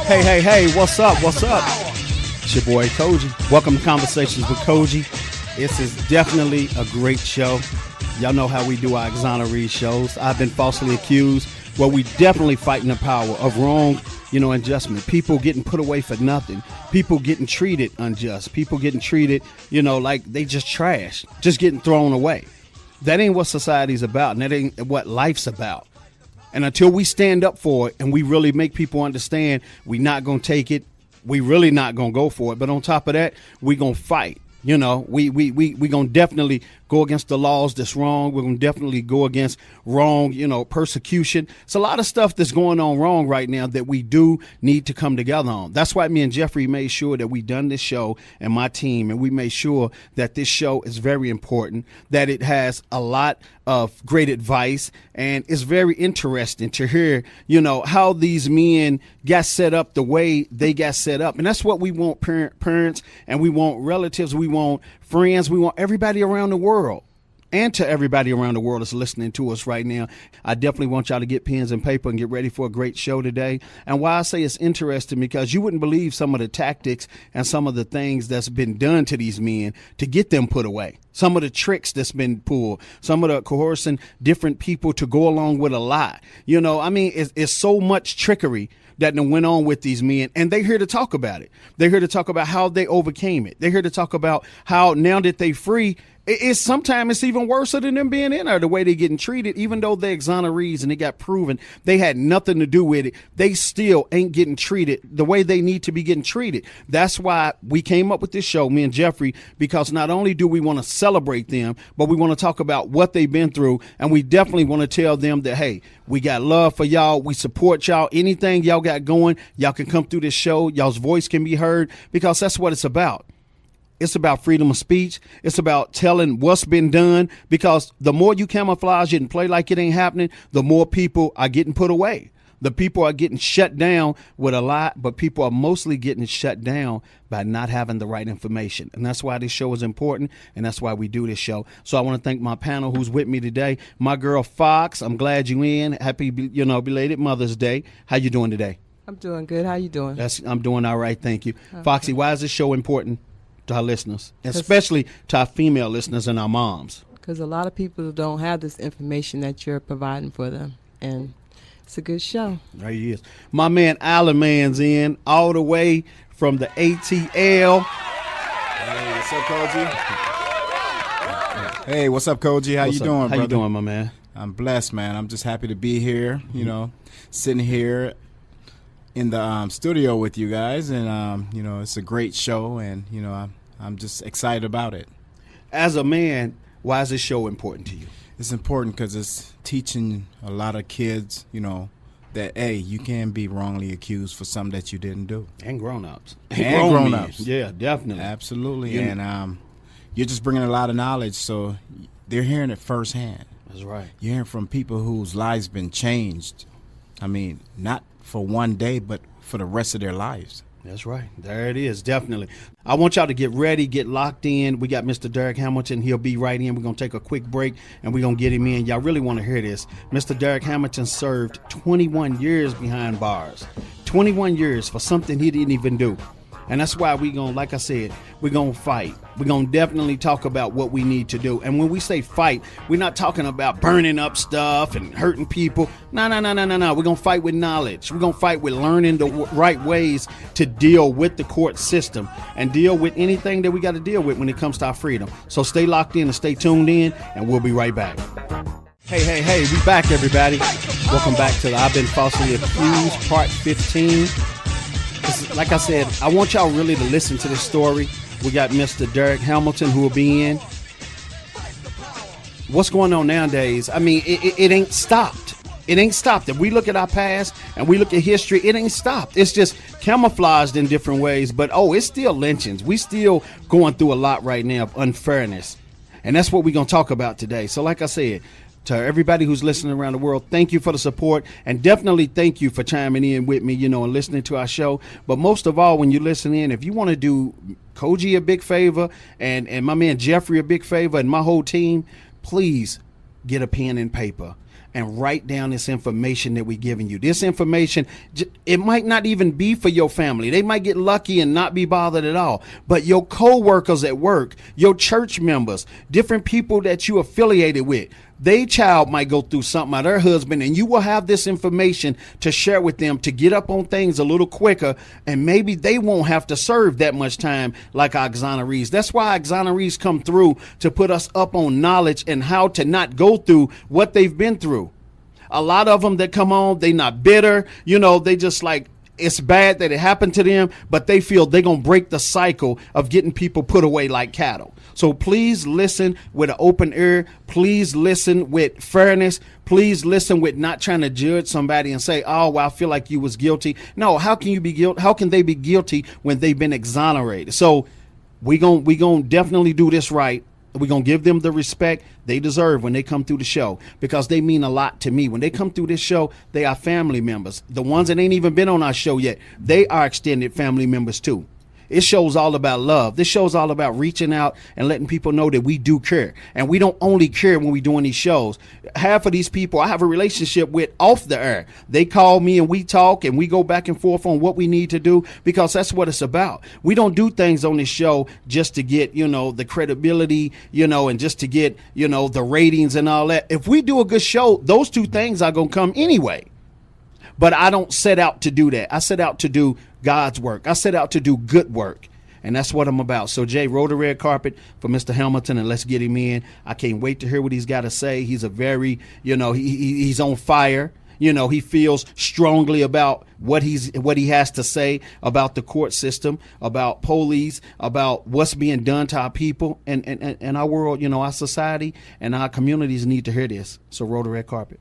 Hey, what's up? It's your boy Cogee. Welcome to Conversations with Cogee. This is definitely a great show. Y'all know how we do our Exonerees shows. I've been falsely accused. Well, we definitely fighting the power of wrong, adjustment. People getting put away for nothing. People getting treated unjust. People getting treated, like they just trash, just getting thrown away. That ain't what society's about, and that ain't what life's about. And until we stand up for it and we really make people understand we not going to take it, we really not going to go for it. But on top of that, we going to fight. We going to definitely go against the laws that's wrong. We're going to definitely go against wrong, persecution. It's a lot of stuff that's going on wrong right now that we do need to come together on. That's why me and Jeffrey made sure that we done this show and my team, and we made sure that this show is very important, that it has a lot of great advice, and it's very interesting to hear, how these men got set up the way they got set up. And that's what we want, parents, and we want relatives, we want friends, we want everybody around the world. And to everybody around the world that's listening to us right now, I definitely want y'all to get pens and paper and get ready for a great show today. And why I say it's interesting, because you wouldn't believe some of the tactics and some of the things that's been done to these men to get them put away. Some of the tricks that's been pulled, some of the coercing different people to go along with a lie. It's so much trickery that went on with these men, and they're here to talk about it. They're here to talk about how they overcame it. They're here to talk about how now that they free, sometimes it's even worse than them being in there, the way they're getting treated. Even though they're exonerees and they got proven they had nothing to do with it, they still ain't getting treated the way they need to be getting treated. That's why we came up with this show, me and Jeffrey, because not only do we want to celebrate them, but we want to talk about what they've been through, and we definitely want to tell them that, hey, we got love for y'all. We support y'all. Anything y'all got going, y'all can come through this show. Y'all's voice can be heard, because that's what it's about. It's about freedom of speech. It's about telling what's been done, because the more you camouflage it and play like it ain't happening, the more people are getting put away. The people are getting shut down with a lie, but people are mostly getting shut down by not having the right information. And that's why this show is important, and that's why we do this show. So I want to thank my panel who's with me today. My girl Fox, I'm glad you in. Happy, belated Mother's Day. How you doing today? I'm doing good. How you doing? I'm doing all right, thank you. Okay. Foxy, why is this show important to our listeners, especially to our female listeners and our moms? Because a lot of people don't have this information that you're providing for them, and it's a good show. There he is. My man Alan Man's in all the way from the ATL. Hey, what's up, Cogee? Hey, what's up, Cogee? How you doing, brother? How you doing, my man? I'm blessed, man. I'm just happy to be here, sitting here in the studio with you guys, and it's a great show, and I'm just excited about it. As a man, why is this show important to you? It's important because it's teaching a lot of kids, that you can be wrongly accused for something that you didn't do, and grown-ups, and grown-ups. Yeah, definitely, absolutely, and you're just bringing a lot of knowledge, so they're hearing it firsthand. That's right. You're hearing from people whose lives been changed. I mean, not for one day, but for the rest of their lives. That's right. There it is, definitely. I want y'all to get ready, get locked in. We got Mr. Derrick Hamilton. He'll be right in. We're going to take a quick break, and we're going to get him in. Y'all really want to hear this. Mr. Derrick Hamilton served 21 years behind bars. 21 years for something he didn't even do. And that's why we're going to, like I said, we're going to fight. We're going to definitely talk about what we need to do. And when we say fight, we're not talking about burning up stuff and hurting people. No. We're going to fight with knowledge. We're going to fight with learning the right ways to deal with the court system and deal with anything that we got to deal with when it comes to our freedom. So stay locked in and stay tuned in, and we'll be right back. Hey, we back, everybody. Welcome back to the I've Been Falsely Accused, Part 15. Like I said, I want y'all really to listen to this story. We got Mr. Derrick Hamilton who will be in. What's going on nowadays? I mean, it ain't stopped. It ain't stopped. If we look at our past and we look at history, it ain't stopped. It's just camouflaged in different ways. But, it's still lynchings. We still going through a lot right now of unfairness. And that's what we're going to talk about today. So like I said, to everybody who's listening around the world, thank you for the support, and definitely thank you for chiming in with me, and listening to our show. But most of all, when you listen in, if you want to do Cogee a big favor and my man Jeffrey a big favor and my whole team, please get a pen and paper and write down this information that we're giving you. This information, it might not even be for your family. They might get lucky and not be bothered at all. But your co-workers at work, your church members, different people that you affiliated with, their child might go through something, or their husband, and you will have this information to share with them to get up on things a little quicker, and maybe they won't have to serve that much time like our exonerees. That's why exonerees come through, to put us up on knowledge and how to not go through what they've been through. A lot of them that come on, they not bitter, they just like, it's bad that it happened to them, but they feel they're going to break the cycle of getting people put away like cattle. So please listen with an open ear. Please listen with fairness. Please listen with not trying to judge somebody and say, oh, well, I feel like you was guilty. No, how can you be guilty? How can they be guilty when they've been exonerated? So we gonna definitely do this right. We're going to give them the respect they deserve when they come through the show, because they mean a lot to me. When they come through this show, they are family members. The ones that ain't even been on our show yet, they are extended family members too. It show's all about love. This show's all about reaching out and letting people know that we do care. And we don't only care when we're doing these shows. Half of these people I have a relationship with off the air. They call me and we talk and we go back and forth on what we need to do, because that's what it's about. We don't do things on this show just to get, the credibility, and just to get, the ratings and all that. If we do a good show, those two things are going to come anyway. But I don't set out to do that. I set out to do God's work. I set out to do good work. And that's what I'm about. So, Jay, roll the red carpet for Mr. Hamilton, and let's get him in. I can't wait to hear what he's got to say. He's a very, he's on fire. He feels strongly about what he has to say about the court system, about police, about what's being done to our people and our world, our society and our communities need to hear this. So roll the red carpet.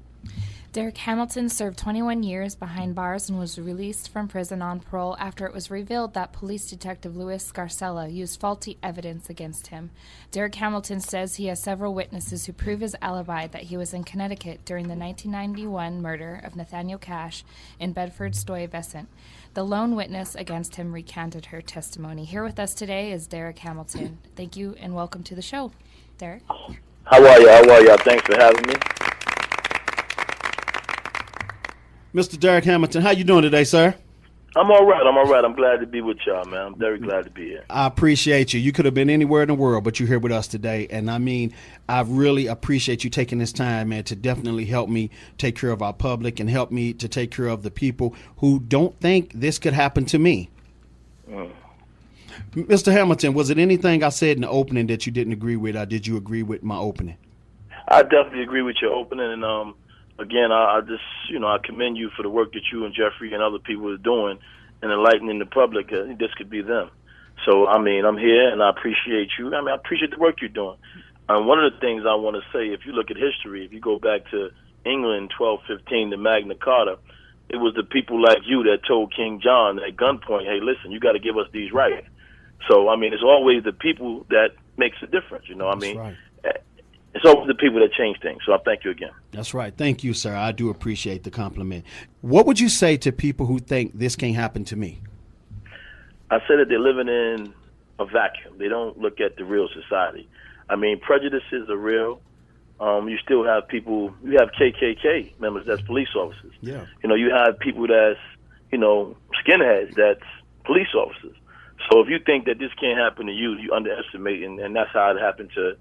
Derrick Hamilton served 21 years behind bars and was released from prison on parole after it was revealed that police detective Louis Scarcella used faulty evidence against him. Derrick Hamilton says he has several witnesses who prove his alibi that he was in Connecticut during the 1991 murder of Nathaniel Cash in Bedford-Stuyvesant. The lone witness against him recanted her testimony. Here with us today is Derrick Hamilton. Thank you and welcome to the show, Derrick. How are you? Thanks for having me. Mr. Derrick Hamilton, how you doing today, sir? I'm all right. I'm glad to be with y'all, man. I'm very glad to be here. I appreciate you. You could have been anywhere in the world, but you're here with us today. And I really appreciate you taking this time, man, to definitely help me take care of our public and help me to take care of the people who don't think this could happen to me. Mr. Hamilton, was it anything I said in the opening that you didn't agree with, or did you agree with my opening? I definitely agree with your opening, and again, I just, I commend you for the work that you and Jeffrey and other people are doing and enlightening the public. This could be them. So, I'm here, and I appreciate you. I appreciate the work you're doing. One of the things I want to say, if you look at history, if you go back to England, 1215, the Magna Carta, it was the people like you that told King John at gunpoint, hey, listen, you got to give us these rights. So, it's always the people that makes a difference, That's right. It's always the people that change things. So I thank you again. That's right. Thank you, sir. I do appreciate the compliment. What would you say to people who think this can't happen to me? I say that they're living in a vacuum. They don't look at the real society. Prejudices are real. You still have people, you have KKK members that's police officers. Yeah. You have people that's, skinheads that's police officers. So if you think that this can't happen to you, you underestimate, and that's how it happened to,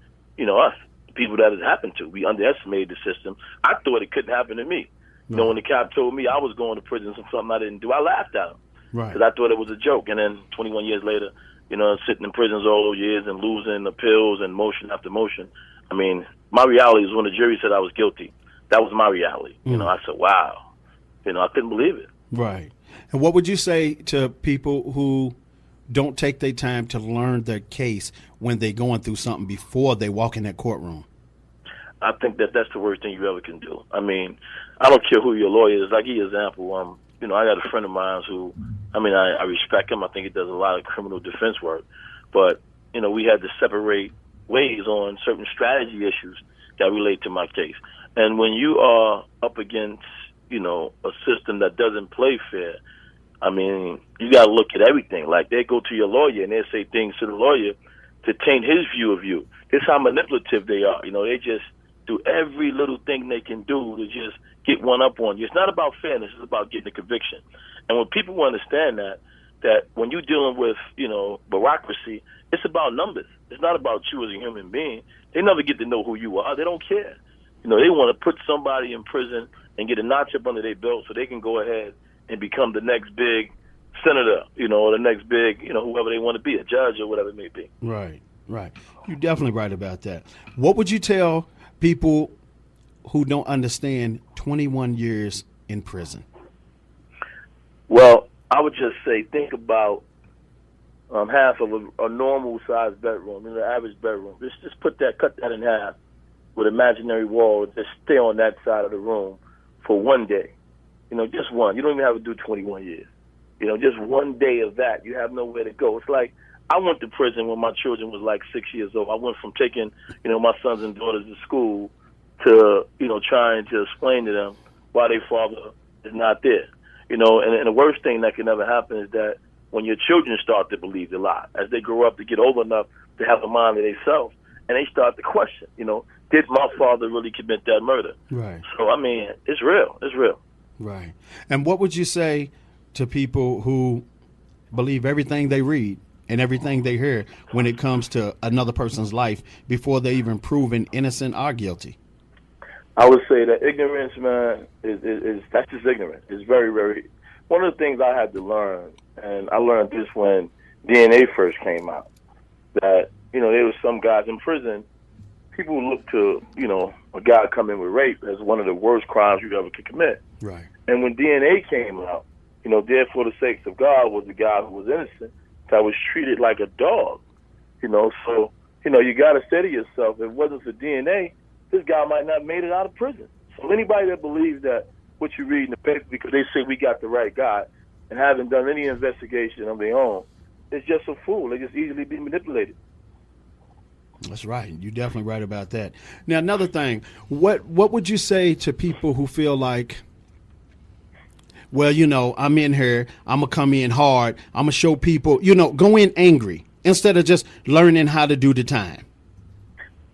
us. People that it happened to. We underestimated the system. I thought it couldn't happen to me. No. When the cop told me I was going to prison for something I didn't do, I laughed at him. Right. Because I thought it was a joke. And then 21 years later, sitting in prisons all those years and losing appeals and motion after motion. My reality is when the jury said I was guilty, that was my reality. I said, wow. I couldn't believe it. Right. And what would you say to people who don't take their time to learn their case when they're going through something before they walk in that courtroom? I think that that's the worst thing you ever can do. I don't care who your lawyer is. I give you an example. I got a friend of mine who, I respect him. I think he does a lot of criminal defense work. But, we had to separate ways on certain strategy issues that relate to my case. And when you are up against, a system that doesn't play fair, you got to look at everything. Like, they go to your lawyer and they say things to the lawyer to taint his view of you. This is how manipulative they are. They just do every little thing they can do to just get one up on you. It's not about fairness. It's about getting a conviction. And when people understand that when you're dealing with, bureaucracy, it's about numbers. It's not about you as a human being. They never get to know who you are. They don't care. They want to put somebody in prison and get a notch up under their belt so they can go ahead and become the next big senator, or the next big, whoever they want to be, a judge or whatever it may be. Right. You're definitely right about that. What would you tell people who don't understand 21 years in prison? Well, I would just say think about half of a normal-sized bedroom, the average bedroom. Just cut that in half with imaginary wall. Just stay on that side of the room for one day. Just one. You don't even have to do 21 years. Just one day of that. You have nowhere to go. It's like I went to prison when my children was like 6 years old. I went from taking, my sons and daughters to school to, trying to explain to them why their father is not there. And the worst thing that can ever happen is that when your children start to believe the lie, as they grow up to get old enough to have a mind of themselves, and they start to question, did my father really commit that murder? Right. So, it's real. It's real. Right. And what would you say to people who believe everything they read and everything they hear when it comes to another person's life before they even proven innocent or guilty? I would say that ignorance, man, is that's just ignorant. It's very, very. One of the things I had to learn, and I learned this when DNA first came out, that there was some guys in prison. People look to a guy coming with rape as one of the worst crimes you ever could commit. Right. And when DNA came out, there for the sakes of God was the guy who was innocent that was treated like a dog. So you got to say to yourself, if it wasn't for DNA, this guy might not have made it out of prison. So anybody that believes that what you read in the paper because they say we got the right guy and haven't done any investigation of their own, is just a fool. They just easily be manipulated. That's right. You're definitely right about that. Now, another thing, what would you say to people who feel like, well, I'm in here, I'm going to come in hard, I'm going to show people, go in angry instead of just learning how to do the time?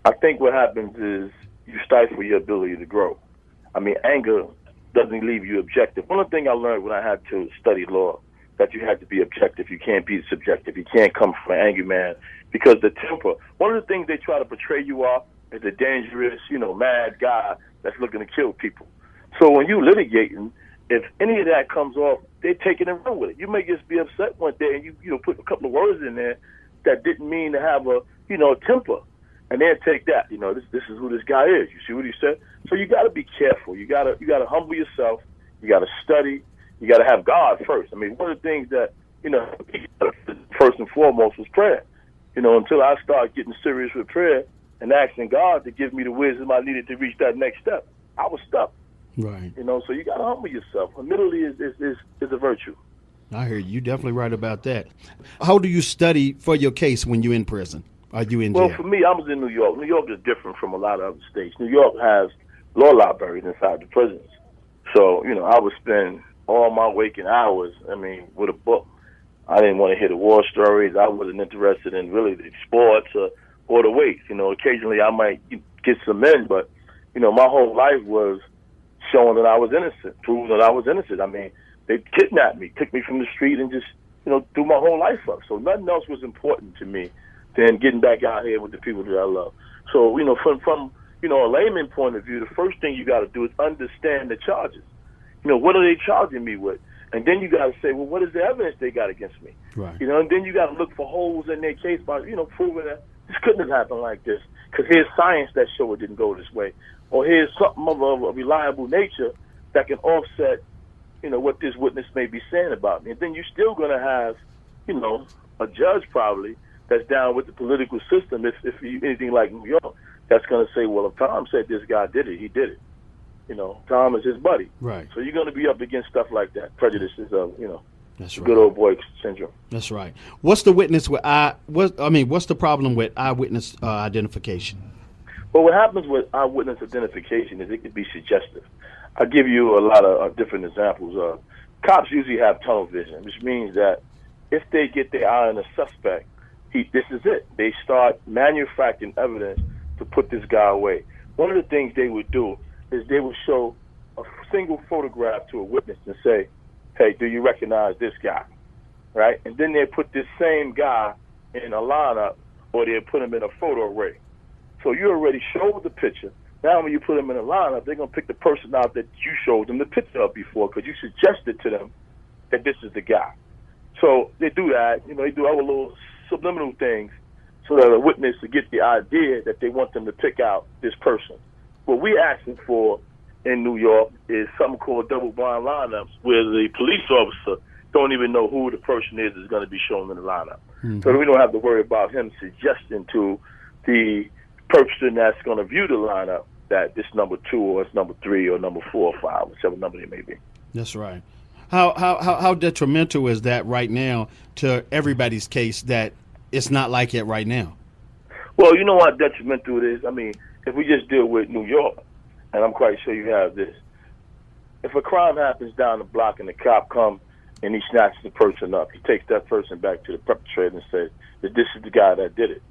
I think what happens is you stifle your ability to grow. Anger doesn't leave you objective. One of the things I learned when I had to study law, that you have to be objective. You can't be subjective. You can't come from an angry man because the temper, one of the things they try to portray you are is a dangerous, mad guy that's looking to kill people. So when you litigating, if any of that comes off, they take it and run with it. You may just be upset one day and you put a couple of words in there that didn't mean to have a, temper. And they'll take that, this is who this guy is. You see what he said? So you got to be careful. You got to humble yourself. You got to study. You got to have God first. One of the things that, first and foremost was prayer. Until I started getting serious with prayer and asking God to give me the wisdom I needed to reach that next step, I was stuck. Right. So you got to humble yourself. Humility is a virtue. I hear you. Definitely right about that. How do you study for your case when you're in prison? Are you in jail? Well, for me, I was in New York. New York is different from a lot of other states. New York has law libraries inside the prisons. So, I would spend all my waking hours, with a book. I didn't want to hear the war stories. I wasn't interested in really the sports or the weights. Occasionally I might get some in, but, my whole life was showing that I was innocent, proving that I was innocent. They kidnapped me, took me from the street and just, threw my whole life up. So nothing else was important to me than getting back out here with the people that I love. So, from a layman point of view, the first thing you got to do is understand the charges. What are they charging me with? And then you got to say, well, what is the evidence they got against me? Right. And then you got to look for holes in their case by, proving that this couldn't have happened like this. Because here's science that show it didn't go this way. Or here's something of a reliable nature that can offset, what this witness may be saying about me. And then you're still going to have, a judge probably that's down with the political system, if you anything like New York, that's going to say, well, if Tom said this guy did it, he did it. Tom is his buddy. Right. So you're going to be up against stuff like that, prejudices of, That's right. good old boy syndrome. That's right. What's the witness with what's the problem with eyewitness identification? Well, what happens with eyewitness identification is it can be suggestive. I'll give you a lot of different examples. Cops usually have tunnel vision, which means that if they get their eye on a suspect, this is it. They start manufacturing evidence to put this guy away. one of the things they would do is they would show a single photograph to a witness and say, hey, do you recognize this guy? Right? And then they'd put this same guy in a lineup, or they'd put him in a photo array. So you already showed the picture. Now when you put them in a lineup, they're going to pick the person out that you showed them the picture of before, because you suggested to them that this is the guy. So they do that. You know, they do other little subliminal things so that a witness to get the idea that they want them to pick out this person. What we're asking for in New York is something called double blind lineups, where the police officer don't even know who the person is that's going to be shown in the lineup. Mm-hmm. So we don't have to worry about him suggesting to the person that's going to view the lineup that this number 2 or it's number 3 or number 4 or 5, whichever number it may be. That's right. How detrimental is that right now to everybody's case that it's not like it right now? Well, you know what detrimental it is? I mean, if we just deal with New York, and I'm quite sure you have this, if a crime happens down the block and the cop comes and he snatches the person up, he takes that person back to the perpetrator and says that this is the guy that did it.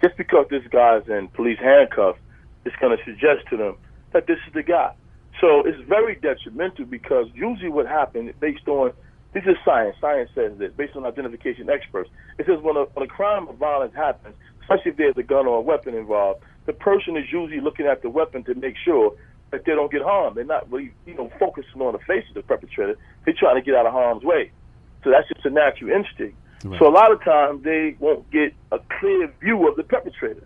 Just because this guy's in police handcuffs, it's going to suggest to them that this is the guy. So it's very detrimental, because usually what happens, based on, this is science says this, based on identification experts, it says when a crime of violence happens, especially if there's a gun or a weapon involved, the person is usually looking at the weapon to make sure that they don't get harmed. They're not really, focusing on the face of the perpetrator. They're trying to get out of harm's way. So that's just a natural instinct. Right. So a lot of times they won't get a clear view of the perpetrator.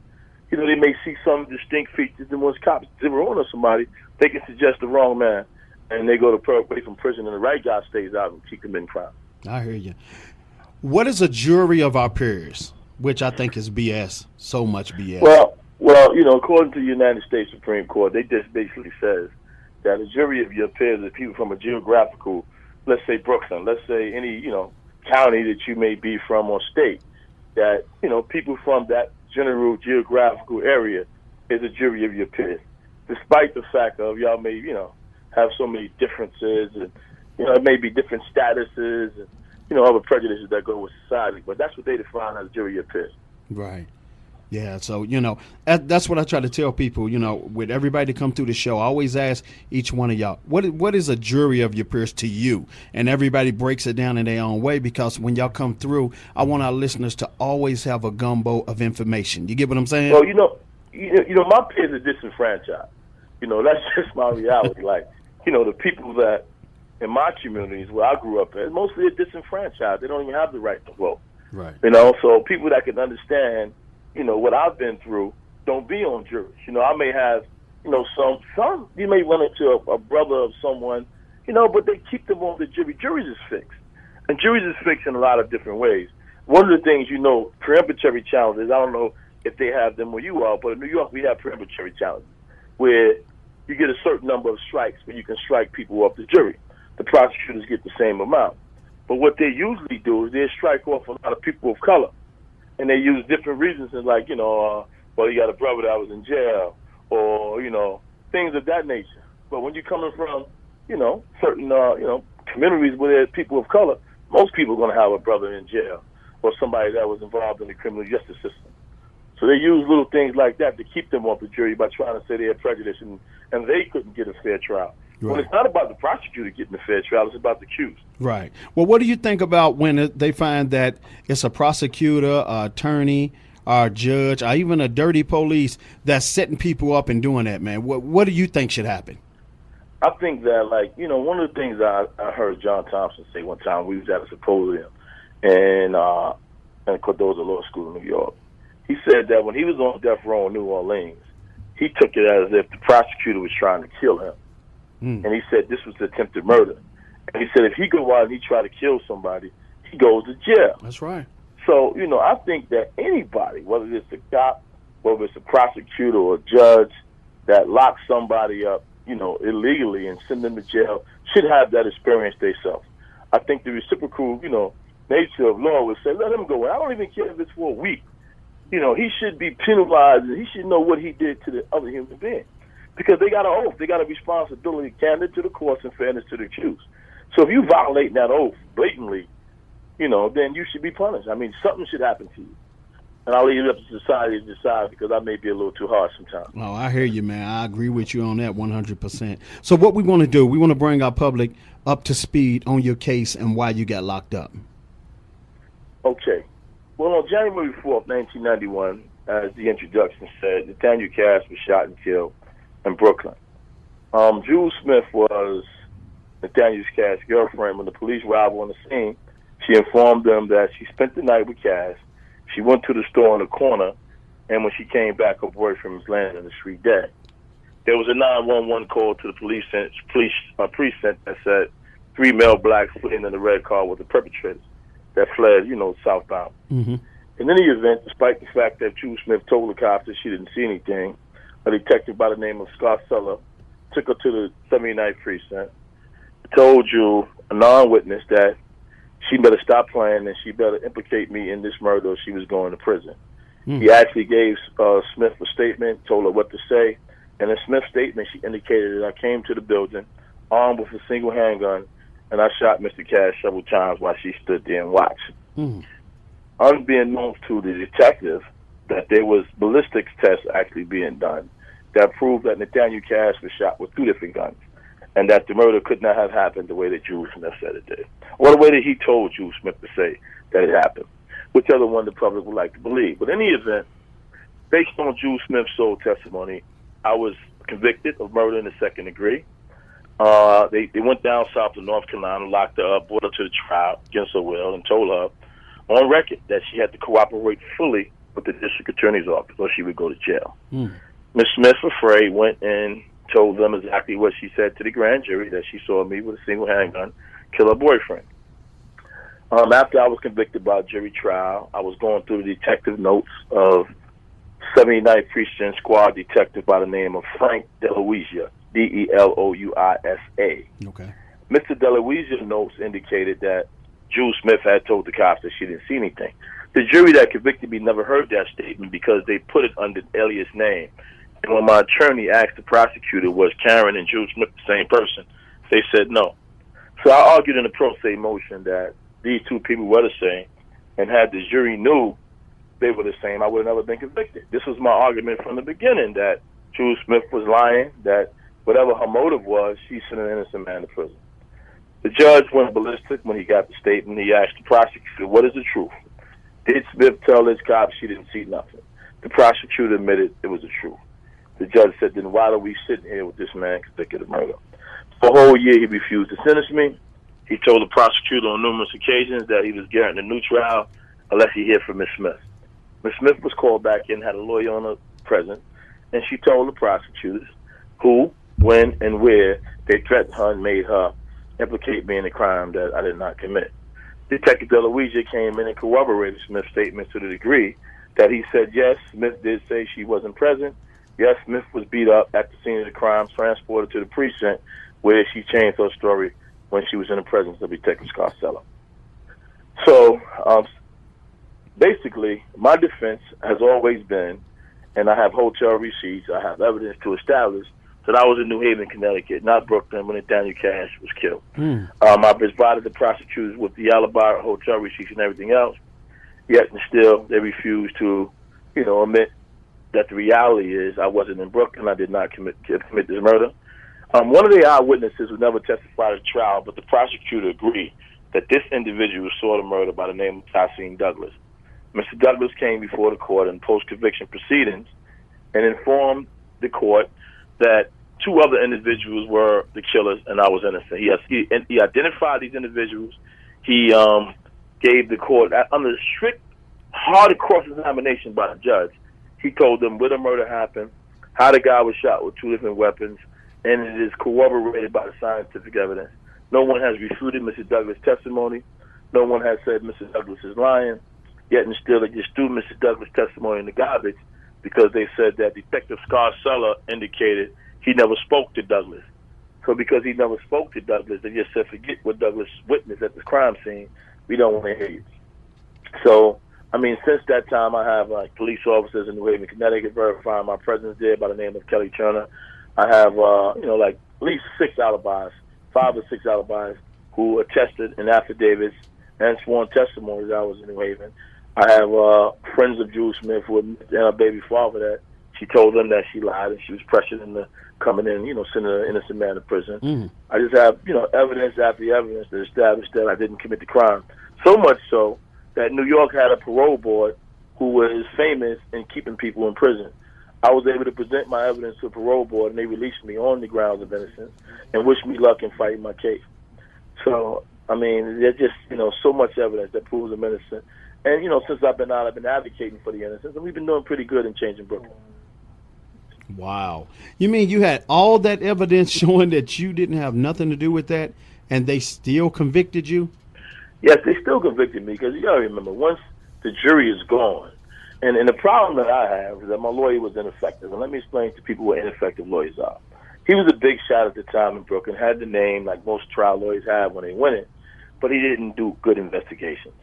They may see some distinct features, and once cops zero in on somebody, they can suggest the wrong man, and they go away from prison, and the right guy stays out and keep them in crime. I hear you. What is a jury of our peers, which I think is BS, so much BS? Well, according to the United States Supreme Court, they just basically says that a jury of your peers is people from a geographical, let's say Brooklyn, let's say any, county that you may be from or state, that, people from that general geographical area is a jury of your peers, despite the fact of y'all may, have so many differences, and, it may be different statuses and, other prejudices that go with society, but that's what they define as a jury of your peers. Right. Yeah, so, that's what I try to tell people, with everybody that come through the show. I always ask each one of y'all, what is a jury of your peers to you? And everybody breaks it down in their own way, because when y'all come through, I want our listeners to always have a gumbo of information. You get what I'm saying? Well, my peers are disenfranchised. That's just my reality. Like, the people that in my communities where I grew up in, mostly are disenfranchised. They don't even have the right to vote. Right. So people that can understand what I've been through, don't be on juries. I may have, some, you may run into a brother of someone, but they keep them on the jury. Juries is fixed. And juries is fixed in a lot of different ways. One of the things, preemptory challenges, I don't know if they have them where you are, but in New York we have preemptory challenges where you get a certain number of strikes where you can strike people off the jury. The prosecutors get the same amount. But what they usually do is they strike off a lot of people of color. And they use different reasons, and like, you got a brother that was in jail, or, things of that nature. But when you're coming from, certain, communities where there's people of color, most people are going to have a brother in jail or somebody that was involved in the criminal justice system. So they use little things like that to keep them off the jury by trying to say they're prejudiced and they couldn't get a fair trial. Right. Well, it's not about the prosecutor getting a fair trial. It's about the accused. Right. Well, what do you think about when they find that it's a prosecutor, an attorney, or a judge, or even a dirty police that's setting people up and doing that, man? What do you think should happen? I think that, one of the things I heard John Thompson say one time, we was at a symposium in Cardozo Law School in New York. He said that when he was on death row in New Orleans, he took it as if the prosecutor was trying to kill him. And he said this was attempted murder. And he said if he go out and he try to kill somebody, he goes to jail. That's right. So, I think that anybody, whether it's a cop, whether it's a prosecutor or a judge, that locks somebody up, illegally and send them to jail, should have that experience themselves. I think the reciprocal, nature of law would say, let him go. I don't even care if it's for a week. He should be penalized, and he should know what he did to the other human being. Because they got an oath. They got a responsibility candid to the courts and fairness to the accused. So if you violate that oath blatantly, then you should be punished. I mean, something should happen to you. And I'll leave it up to society to decide because I may be a little too harsh sometimes. Oh, I hear you, man. I agree with you on that 100%. So what we want to do, we want to bring our public up to speed on your case and why you got locked up. Okay. Well, on January 4th, 1991, as the introduction said, Nathaniel Cash was shot and killed in Brooklyn. Jules Smith was Nathaniel Cash's girlfriend. When the police arrived on the scene, she informed them that she spent the night with Cash. She went to the store on the corner, and when she came back, her boyfriend was laying in the street dead. There was a 911 call to the police precinct that said 3 male blacks fleeing in a red car with the perpetrators that fled, southbound. Mm-hmm. In any event, despite the fact that Jules Smith told the cops that she didn't see anything, a detective by the name of Scarcella took her to the 79th precinct, told you, a non-witness, that she better stop playing and she better implicate me in this murder or she was going to prison. He actually gave Smith a statement, told her what to say, and in Smith's statement she indicated that I came to the building armed with a single handgun and I shot Mr. Cash several times while she stood there and watched. Unbeknownst to the detective that there was ballistics tests actually being done that proved that Nathaniel Cash was shot with 2 different guns, and that the murder could not have happened the way that Jules Smith said it did, or the way that he told Jules Smith to say that it happened, whichever one the public would like to believe. But in any event, based on Jules Smith's sole testimony, I was convicted of murder in the second degree. They went down south to North Carolina, locked her up, brought her to the trial against her will, and told her on record that she had to cooperate fully with the district attorney's office or she would go to jail. Ms. Smith, afraid, went and told them exactly what she said to the grand jury, that she saw me with a single handgun kill her boyfriend. After I was convicted by a jury trial, I was going through the detective notes of 79th Precinct Squad detective by the name of Frank DeLuisa, D-E-L-O-U-I-S-A. Okay. Mr. DeLuisa's notes indicated that Jules Smith had told the cops that she didn't see anything. The jury that convicted me never heard that statement because they put it under an alias name. And when my attorney asked the prosecutor, was Karen and Jules Smith the same person, they said no. So I argued in a pro se motion that these two people were the same, and had the jury knew they were the same, I would have never been convicted. This was my argument from the beginning, that Jules Smith was lying, that whatever her motive was, she sent an innocent man to prison. The judge went ballistic when he got the statement. He asked the prosecutor, what is the truth? Did Smith tell his cops she didn't see nothing? The prosecutor admitted it was the truth. The judge said, then why are we sitting here with this man convicted of murder? For a whole year, he refused to sentence me. He told the prosecutor on numerous occasions that he was guaranteeing a new trial unless he heard from Ms. Smith. Ms. Smith was called back in, had a lawyer on her present, and she told the prosecutors who, when, and where they threatened her and made her implicate me in a crime that I did not commit. Detective DeLuisa came in and corroborated Smith's statement to the degree that he said, yes, Smith did say she wasn't present. Yes, Smith was beat up at the scene of the crime, transported to the precinct where she changed her story when she was in the presence of Detective Scarcella. So, basically, my defense has always been, and I have hotel receipts, I have evidence to establish that I was in New Haven, Connecticut, not Brooklyn, when Nathaniel Cash was killed. I provided the prosecutors with the alibi, hotel receipts, and everything else, yet and still they refused to, admit that the reality is I wasn't in Brooklyn. I did not commit this murder. One of the eyewitnesses who never testified at trial, but the prosecutor agreed that this individual saw the murder by the name of Tyson Douglas. Mr. Douglas came before the court in post-conviction proceedings and informed the court that 2 other individuals were the killers and I was innocent. He identified these individuals. He gave the court, under strict, hard cross-examination by the judge, he told them where the murder happened, how the guy was shot with 2 different weapons, and it is corroborated by the scientific evidence. No one has refuted Mr. Douglas' testimony. No one has said Mr. Douglas is lying. Yet and still, they just threw Mr. Douglas' testimony in the garbage because they said that Detective Scarcella indicated he never spoke to Douglas. So because he never spoke to Douglas, they just said, forget what Douglas witnessed at the crime scene. We don't want to hear you. So, since that time, I have police officers in New Haven, Connecticut, verifying my presence there by the name of Kelly Turner. I have, at least 6 alibis, 5 or 6 alibis who attested in affidavits and sworn testimonies I was in New Haven. I have friends of Jules Smith who admit to her baby father that she told them that she lied and she was pressured into coming in, sending an innocent man to prison. Mm. I just have, evidence after evidence that established that I didn't commit the crime. So much so that New York had a parole board who was famous in keeping people in prison. I was able to present my evidence to the parole board, and they released me on the grounds of innocence and wished me luck in fighting my case. So, I mean, there's just, so much evidence that proves I'm innocent. And, since I've been out, I've been advocating for the innocence, and we've been doing pretty good in changing Brooklyn. Wow. You mean you had all that evidence showing that you didn't have nothing to do with that, and they still convicted you? Yes, they still convicted me because you got to remember, once the jury is gone, and the problem that I have is that my lawyer was ineffective. And let me explain to people what ineffective lawyers are. He was a big shot at the time in Brooklyn, had the name like most trial lawyers have when they win it, but he didn't do good investigations.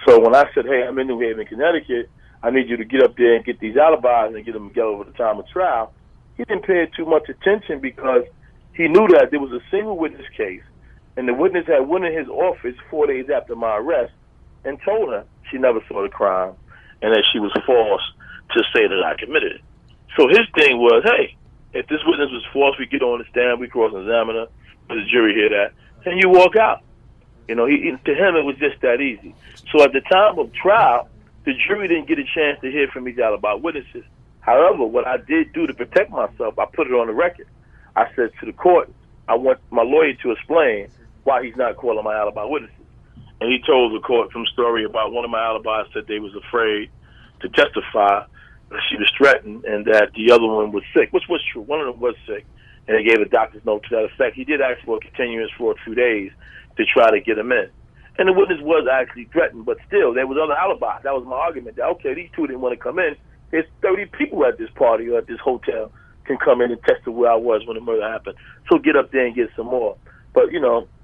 So when I said, hey, I'm in New Haven, Connecticut, I need you to get up there and get these alibis and get them together over the time of trial, he didn't pay too much attention because he knew that there was a single witness case, and the witness had went in his office 4 days after my arrest and told her she never saw the crime and that she was forced to say that I committed it. So his thing was, hey, if this witness was forced, we get on the stand, we cross-examine her, let the jury hear that, and you walk out. To him, it was just that easy. So at the time of trial, the jury didn't get a chance to hear from these alibi witnesses. However, what I did do to protect myself, I put it on the record. I said to the court, I want my lawyer to explain why he's not calling my alibi witnesses. And he told the court some story about one of my alibis said they was afraid to testify, that she was threatened, and that the other one was sick, which was true. One of them was sick, and they gave a doctor's note to that effect. He did ask for a continuance for a few days to try to get him in. And the witness was actually threatened, but still, there was other alibis. That was my argument. That, okay, these two didn't want to come in. There's 30 people at this party or at this hotel can come in and test where I was when the murder happened. So get up there and get some more. But,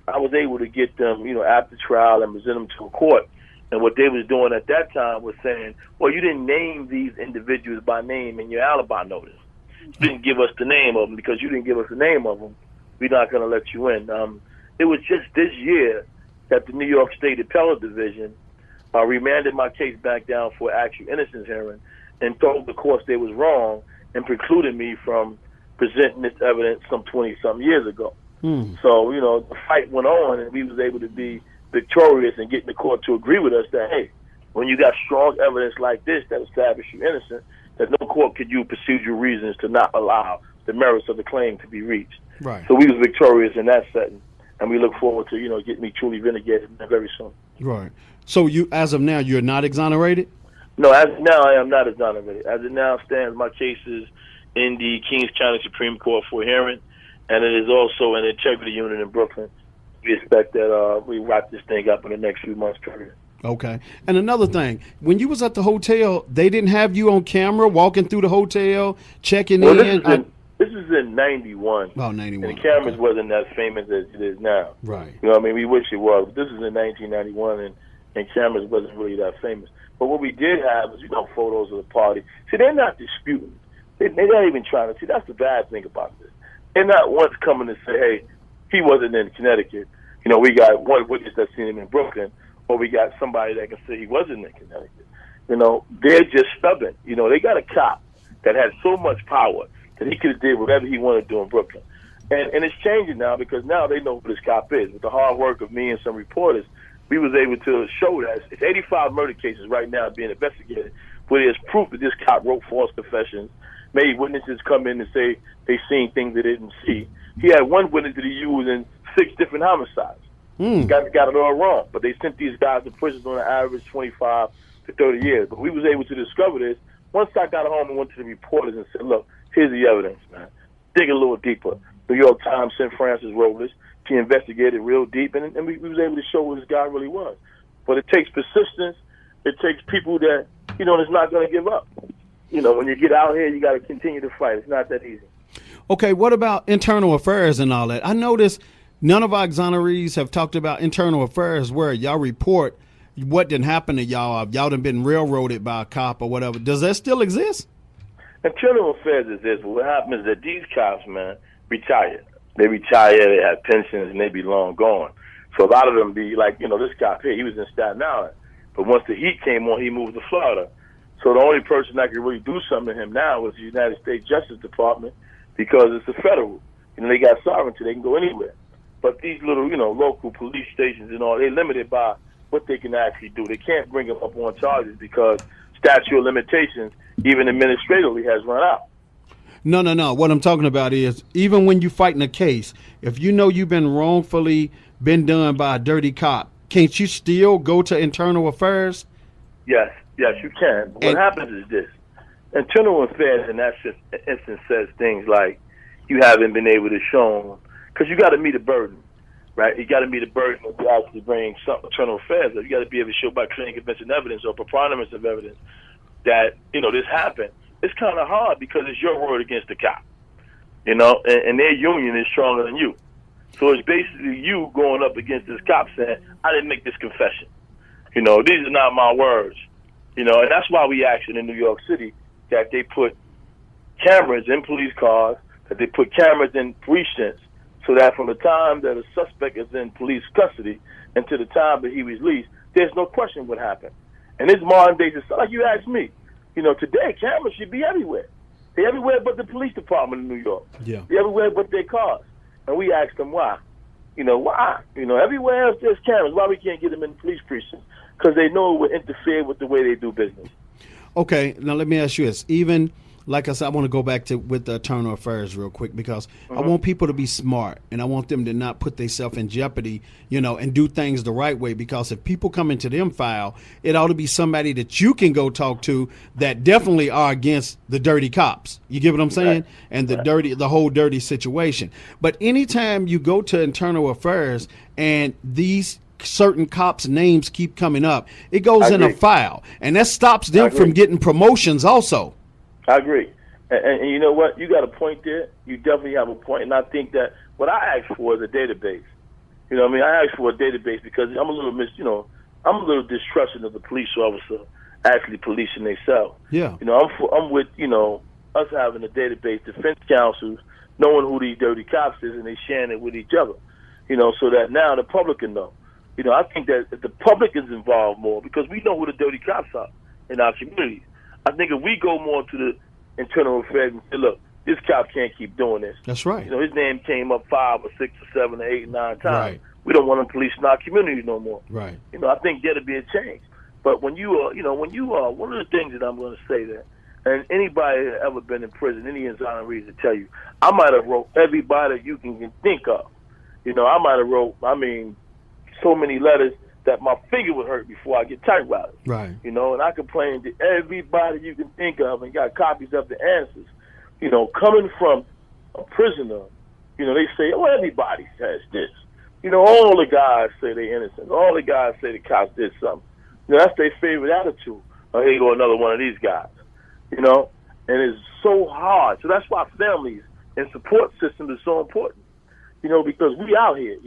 I was able to get them, after trial and present them to a court. And what they was doing at that time was saying, well, you didn't name these individuals by name in your alibi notice. You didn't give us the name of them. Because you didn't give us the name of them, we're not going to let you in. It was just this year that the New York State Appellate Division remanded my case back down for actual innocence hearing and told the courts they was wrong and precluded me from presenting this evidence some 20-something years ago. So, the fight went on, and we was able to be victorious and get the court to agree with us that, hey, when you got strong evidence like this that establishes you innocent, that no court could use procedural reasons to not allow the merits of the claim to be reached. Right. So we was victorious in that setting, and we look forward to, getting me truly vindicated very soon. Right. So you, as of now, you're not exonerated? No, as of now, I am not exonerated. As it now stands, my case is in the Kings County Supreme Court for hearing, and it is also an integrity unit in Brooklyn. We expect that we wrap this thing up in the next few months period. Okay. And another thing, when you was at the hotel, they didn't have you on camera walking through the hotel, checking in? This is in 91. Oh, 91. And the cameras wasn't as famous as it is now. Right. We wish it was. But this is in 1991, and cameras wasn't really that famous. But what we did have was, photos of the party. See, they're not disputing. They're not even trying to. See, that's the bad thing about this. They're not once coming to say, hey, he wasn't in Connecticut. We got one witness that's seen him in Brooklyn, or we got somebody that can say he wasn't in Connecticut. They're just stubborn. They got a cop that had so much power that he could have did whatever he wanted to do in Brooklyn. And it's changing now because now they know who this cop is. With the hard work of me and some reporters, we was able to show that it's 85 murder cases right now being investigated where there's proof that this cop wrote false confessions, made witnesses come in and say they seen things they didn't see. He had one witness that he used in 6 different homicides. Got it all wrong. But they sent these guys to prison on an average 25 to 30 years. But we was able to discover this once I got home and went to the reporters and said, look, here's the evidence, man. Dig a little deeper. New York Times sent Frances Robles. She investigated real deep, and we was able to show what this guy really was. But it takes persistence. It takes people that, that's not going to give up. When you get out here, you got to continue to fight. It's not that easy. Okay, what about internal affairs and all that? I noticed none of our exonerees have talked about internal affairs where y'all report what didn't happen to y'all. Y'all done been railroaded by a cop or whatever. Does that still exist? Internal affairs is this. What happens is that these cops, man, retire. They retire, they have pensions, and they be long gone. So a lot of them be like, this cop here, he was in Staten Island. But once the heat came on, he moved to Florida. So the only person that can really do something to him now is the United States Justice Department, because it's a federal. They got sovereignty. They can go anywhere. But these little, local police stations and all, they're limited by what they can actually do. They can't bring them up on charges because statute of limitations, even administratively, has run out. No. What I'm talking about is, even when you're fighting a case, if you know you've been wrongfully been done by a dirty cop, can't you still go to internal affairs? Yes, you can. What happens is this. Internal affairs in that instance says things like, you haven't been able to show, because you got to meet a burden, right? You got to meet a burden to actually bring some internal affairs. You got to be able to show by clear and convincing evidence or preponderance of evidence that, this happened. It's kind of hard because it's your word against the cop, and their union is stronger than you. So it's basically you going up against this cop saying, I didn't make this confession. These are not my words. And that's why we asked in New York City that they put cameras in police cars, that they put cameras in precincts, so that from the time that a suspect is in police custody until the time that he released, there's no question what happened. And this modern day, just like you asked me, today cameras should be everywhere. They're everywhere but the police department in New York. Yeah. They're everywhere but their cars. And we asked them why. Why? Everywhere else there's cameras. Why we can't get them in the police precinct? Because they know it would interfere with the way they do business. Okay, now let me ask you this. Even, like I said, I want to go back to with the internal affairs real quick, because I want people to be smart, and I want them to not put themselves in jeopardy, and do things the right way. Because if people come into them file, it ought to be somebody that you can go talk to that definitely are against the dirty cops. You get what I'm saying? Right. And the whole dirty situation. But anytime you go to internal affairs and these certain cops' names keep coming up, it goes in a file, and that stops them from getting promotions also. I agree. And you know what? You got a point there. You definitely have a point. And I think that what I asked for is a database. I asked for a database because I'm a little distrusting of the police officer actually policing themselves. Yeah. I'm with, us having a database, defense counsels, knowing who these dirty cops is, and they sharing it with each other, so that now the public can know. I think that if the public is involved more, because we know who the dirty cops are in our communities. I think if we go more to the internal affairs and say, look, this cop can't keep doing this. That's right. His name came up 5 or 6 or 7 or 8 or 9 times. Right. We don't want him policing our communities no more. Right. I think there'll be a change. But when you are, one of the things that I'm going to say that, and anybody that ever been in prison, any exonerees to tell you, I might have wrote everybody you can think of. I might have wrote, so many letters that my finger would hurt before I get typewriter. Right. And I complained to everybody you can think of and got copies of the answers. Coming from a prisoner, they say, oh, everybody says this. All the guys say they're innocent. All the guys say the cops did something. That's their favorite attitude. Oh, here go another one of these guys. And it's so hard. So that's why families and support systems is so important. Because we out here,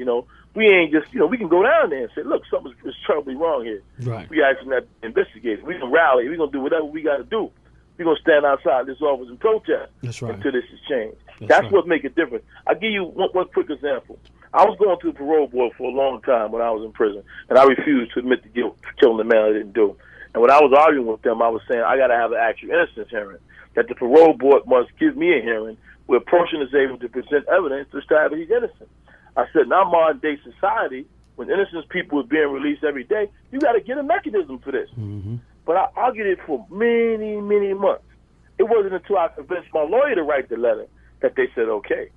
we ain't just, we can go down there and say, look, something is terribly wrong here. Right. We actually have to investigate. We can rally. We're going to do whatever we got to do. We're going to stand outside this office and protest. That's right. Until this is changed. That's right. what makes a difference. I'll give you one quick example. I was going through the parole board for a long time when I was in prison, and I refused to admit to guilt for killing the man I didn't do. And when I was arguing with them, I was saying I got to have an actual innocence hearing, that the parole board must give me a hearing where a person is able to present evidence to establish he's innocent. I said, in our modern day society, when innocent people are being released every day, you got to get a mechanism for this. Mm-hmm. But I argued it for many, many months. It wasn't until I convinced my lawyer to write the letter that they said, okay.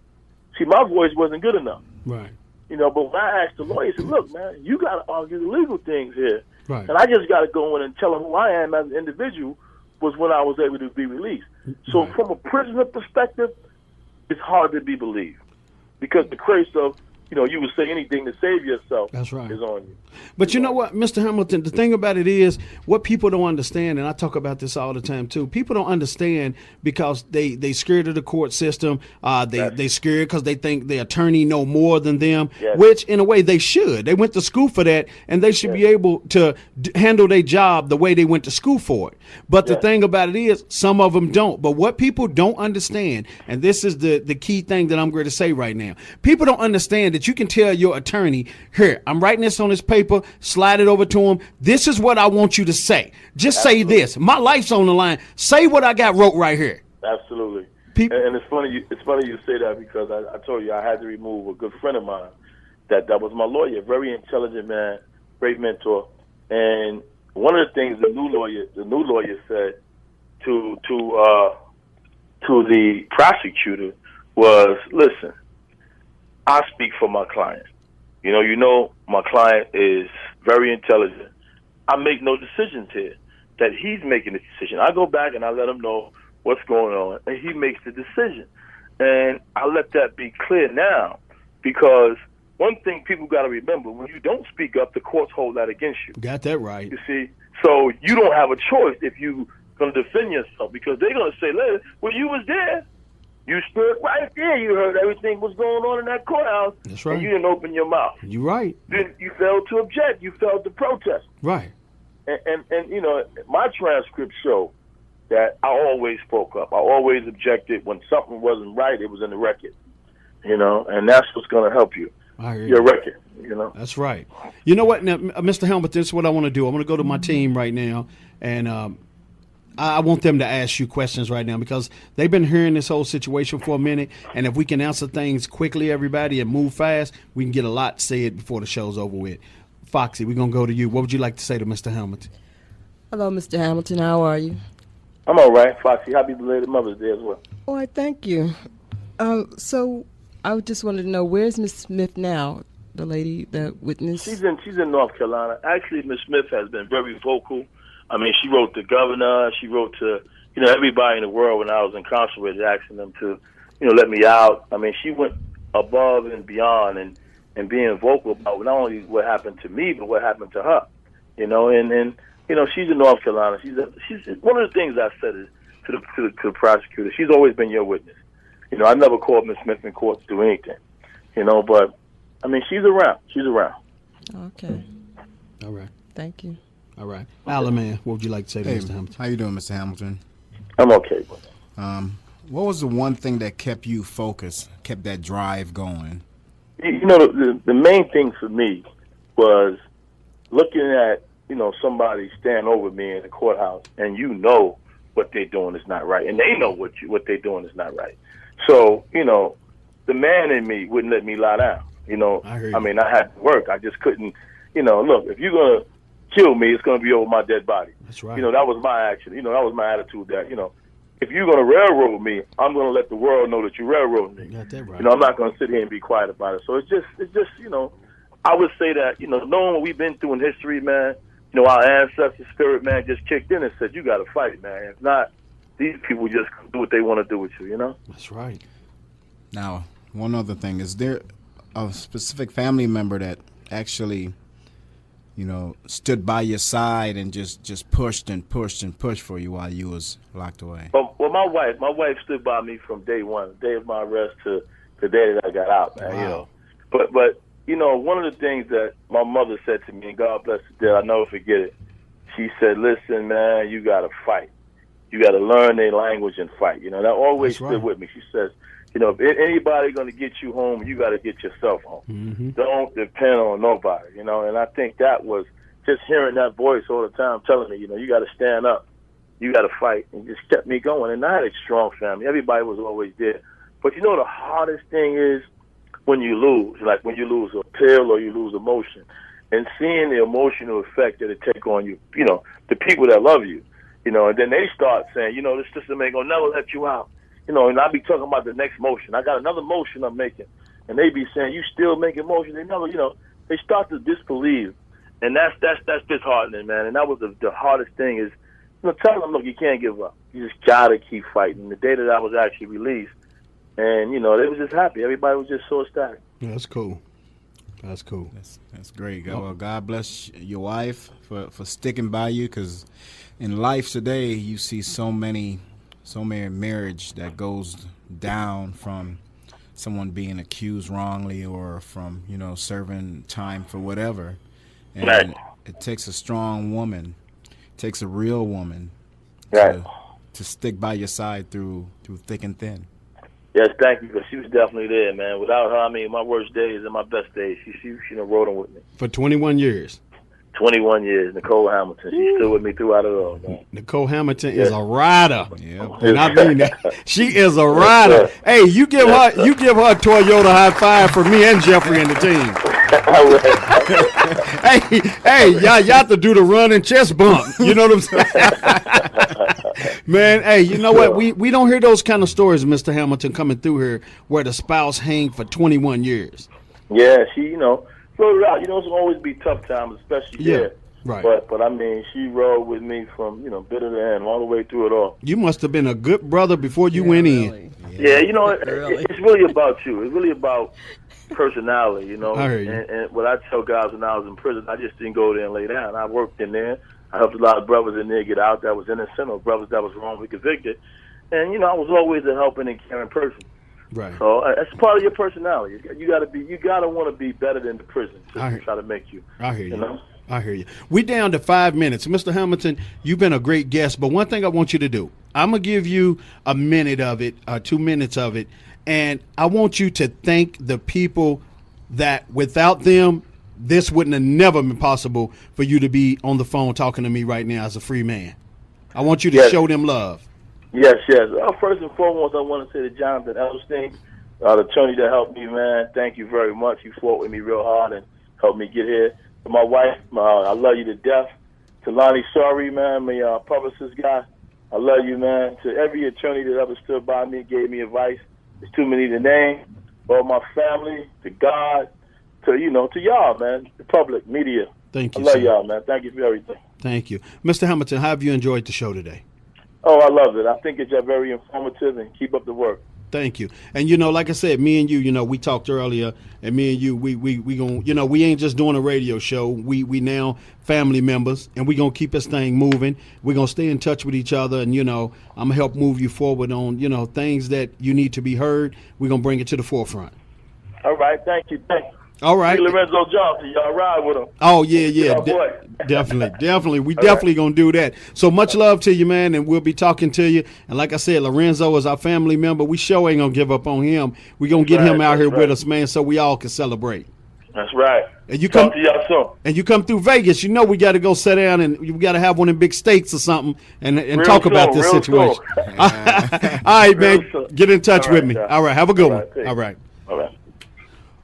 See, my voice wasn't good enough. Right. But when I asked the lawyer, he said, look, man, you got to argue the legal things here. Right. And I just got to go in and tell them who I am as an individual was when I was able to be released. So from a prisoner perspective, it's hard to be believed because the curse of, you would say anything to save yourself. That's right. Is on you. But you know what, Mr. Hamilton, the thing about it is what people don't understand, and I talk about this all the time too, people don't understand because they scared of the court system. They scared because they think the attorney know more than them, which in a way they should. They went to school for that, and they should be able to handle their job the way they went to school for it. But the thing about it is some of them don't. But what people don't understand, and this is the key thing that I'm going to say right now, people don't understand that that you can tell your attorney, here, I'm writing this on this paper, slide it over to him. This is what I want you to say. Just say this. My life's on the line. Say what I got wrote right here. Absolutely. And it's funny you say that, because I told you I had to remove a good friend of mine that was my lawyer, very intelligent man, great mentor. And one of the things the new lawyer said to the prosecutor was, listen, I speak for my client. You know, my client is very intelligent. I make no decisions here. That he's making the decision. I go back and I let him know what's going on, and he makes the decision. And I let that be clear now, because one thing people got to remember, when you don't speak up, the courts hold that against you. Got that right. You see? So you don't have a choice if you're going to defend yourself, because they're going to say later, well, you was there. You stood right there. You heard everything was going on in that courthouse. That's right. And you didn't open your mouth. You're right. You failed to object. You failed to protest. Right. And you know, my transcripts show that I always spoke up. I always objected when something wasn't right. It was in the record, you know, and that's what's going to help you. Your record, you know. That's right. You know what, now, Mr. Helmut, this is what I want to do. I want to go to my team right now, and I want them to ask you questions right now, because they've been hearing this whole situation for a minute, and if we can answer things quickly, everybody, and move fast, we can get a lot said before the show's over with. Foxy, we're going to go to you. What would you like to say to Mr. Hamilton? Hello, Mr. Hamilton. How are you? I'm all right, Foxy. Happy belated Mother's Day as well. Oh, I thank you. So I just wanted to know, where's Miss Smith now, the lady, the witness? She's in North Carolina. Actually, Miss Smith has been very vocal. I mean, she wrote to the governor. She wrote to, you know, everybody in the world when I was incarcerated, asking them to, you know, let me out. I mean, she went above and beyond and being vocal about not only what happened to me, but what happened to her. You know, and you know, she's in North Carolina. She's one of the things I said is to the prosecutor. She's always been your witness. You know, I never called Miss Smith in court to do anything. You know, but I mean, she's around. She's around. Okay. All right. Thank you. All right. Alan, man, what would you like to say to Mr. Hamilton? How you doing, Mr. Hamilton? I'm okay. What was the one thing that kept you focused, kept that drive going? You know, the main thing for me was looking at, you know, somebody stand over me in the courthouse, and you know what they're doing is not right, and they know what they're doing is not right. So, you know, the man in me wouldn't let me lie down. You know, I mean, I had to work. I just couldn't, you know, look, if you're going to kill me, it's going to be over my dead body. That's right. You know, that was my action. You know, that was my attitude that, you know, if you're going to railroad me, I'm going to let the world know that you railroaded me. You got that right. You know, I'm not going to sit here and be quiet about it. So it's just, you know, I would say that, you know, knowing what we've been through in history, man, you know, our ancestor spirit, man, just kicked in and said, you got to fight, man. If not, these people just do what they want to do with you, you know? That's right. Now, one other thing, is there a specific family member that actually, you know, stood by your side and just pushed and pushed and pushed for you while you was locked away? Well, my wife stood by me from day one, the day of my arrest to the day that I got out, man. Wow. You know, but you know, one of the things that my mother said to me, and God bless her dead, I'll never forget it. She said, "Listen, man, you got to fight. You got to learn their language and fight." You know, that always stood with me. She says, you know, if anybody going to get you home, you got to get yourself home. Mm-hmm. Don't depend on nobody, you know. And I think that was just hearing that voice all the time telling me, you know, you got to stand up, you got to fight, and just kept me going. And I had a strong family. Everybody was always there. But you know, the hardest thing is when you lose, like when you lose a pill or you lose emotion, and seeing the emotional effect that it take on you, you know, the people that love you, you know, and then they start saying, you know, this system ain't gonna never let you out. You know, and I be talking about the next motion. I got another motion I'm making. And they be saying, you still making motion. They never, you know, they start to disbelieve. And that's disheartening, man. And that was the hardest thing is, you know, tell them, look, you can't give up. You just got to keep fighting. The day that I was actually released, and, you know, they was just happy. Everybody was just so ecstatic. Yeah, that's cool. That's cool. That's great. Well, God bless your wife for sticking by you, because in life today, you see so many marriage that goes down from someone being accused wrongly or from, you know, serving time for whatever. And right. It takes a strong woman, it takes a real woman right. to stick by your side through thick and thin. Yes, thank you, because she was definitely there, man. Without her, I mean, my worst days and my best days, she rode them with me. For 21 years. 21 years, Nicole Hamilton. She stood with me throughout it all, man. Nicole Hamilton is a rider. Yeah. And I mean that. She is a rider. Hey, you give her a Toyota high five for me and Jeffrey and the team. hey, y'all have to do the run and chest bump. You know what I'm saying? Man, hey, you know what? We don't hear those kind of stories, Mr. Hamilton, coming through here where the spouse hang for 21 years. Yeah, she, rode it out. It's always be tough times, especially there. Right. But I mean, she rode with me from, bitter to end, all the way through it all. You must have been a good brother before you went really. in. Yeah, it's really about you. It's really about personality, I hear you. And what I tell guys when I was in prison, I just didn't go there and lay down. I worked in there. I helped a lot of brothers in there get out that was innocent or brothers that was wrongfully convicted. And, I was always a helping and caring person. Right. So that's part of your personality. You gotta want to be better than the prison to try to make you. I hear you. know? I hear you. We down to 5 minutes. Mr. Hamilton, you've been a great guest, but one thing I want you to do, I'm going to give you a minute of it, 2 minutes of it, and I want you to thank the people that without them, this wouldn't have never been possible for you to be on the phone talking to me right now as a free man. I want you to show them love. Yes. First and foremost, I want to say to Jonathan Elstein, the attorney that helped me, man, thank you very much. You fought with me real hard and helped me get here. To my wife, I love you to death. To Lonnie Sorry, man, my publicist guy, I love you, man. To every attorney that ever stood by me, gave me advice. There's too many to name. All my family, to God, to y'all, man, the public, media. Thank you, I love sir. y'all, man. Thank you for everything. Thank you. Mr. Hamilton, how have you enjoyed the show today? Oh, I love it. I think it's very informative, and keep up the work. Thank you. And, like I said, me and you, we talked earlier, and me and you, we going we ain't just doing a radio show. We now family members, and we going to keep this thing moving. We're going to stay in touch with each other, and, I'm going to help move you forward on, things that you need to be heard. We're going to bring it to the forefront. All right. Thank you. All right. Lorenzo Johnson, y'all ride with him. Oh, yeah. Boy. Definitely. We definitely going to do that. So much love to you, man, and we'll be talking to you. And like I said, Lorenzo is our family member. We sure ain't going to give up on him. We're going to get him out here with us, man, so we all can celebrate. That's right. And you Talk to y'all soon. And you come through Vegas, we got to go sit down and we got to have one of them big steaks or something and talk about this situation. All right, man. Get in touch with me. All right. Have a good one. All right.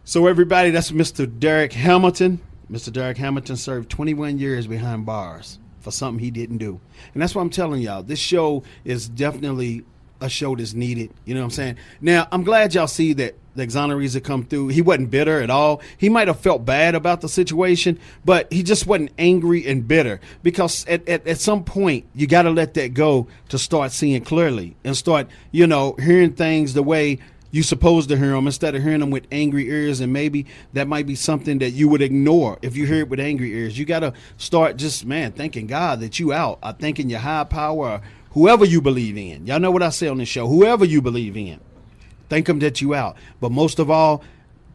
So, everybody, that's Mr. Derrick Hamilton. Mr. Derrick Hamilton served 21 years behind bars for something he didn't do. And that's what I'm telling y'all. This show is definitely a show that's needed. You know what I'm saying? Now, I'm glad y'all see that the exonerees have come through. He wasn't bitter at all. He might have felt bad about the situation, but he just wasn't angry and bitter. Because at some point, you got to let that go to start seeing clearly and start, hearing things the way you're supposed to hear them instead of hearing them with angry ears, and maybe that might be something that you would ignore if you hear it with angry ears. You got to start just, thanking God that you out, or thanking your high power, or whoever you believe in. Y'all know what I say on this show, whoever you believe in, thank them that you out. But most of all,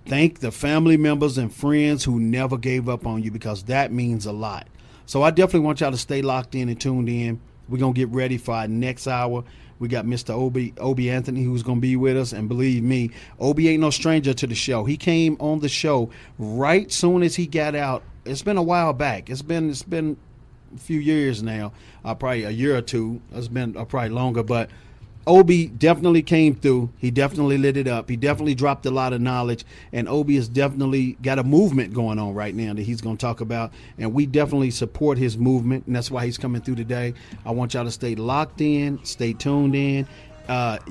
thank the family members and friends who never gave up on you, because that means a lot. So I definitely want y'all to stay locked in and tuned in. We're going to get ready for our next hour. We got Mr. Obie Anthony, who's going to be with us. And believe me, Obie ain't no stranger to the show. He came on the show right soon as he got out. It's been a while back. It's been a few years now, probably a year or two. It's been probably longer. But Obie definitely came through. He definitely lit it up. He definitely dropped a lot of knowledge. And Obie has definitely got a movement going on right now that he's going to talk about. And we definitely support his movement. And that's why he's coming through today. I want y'all to stay locked in, stay tuned in.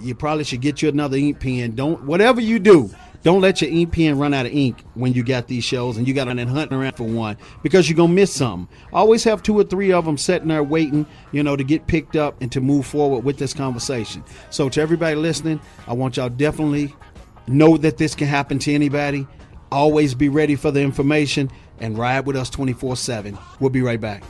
You probably should get you another ink pen. Whatever you do, don't let your ink pen run out of ink when you got these shows and you got to hunt around for one, because you're going to miss something. Always have 2 or 3 of them sitting there waiting, to get picked up and to move forward with this conversation. So to everybody listening, I want y'all definitely know that this can happen to anybody. Always be ready for the information and ride with us 24/7. We'll be right back.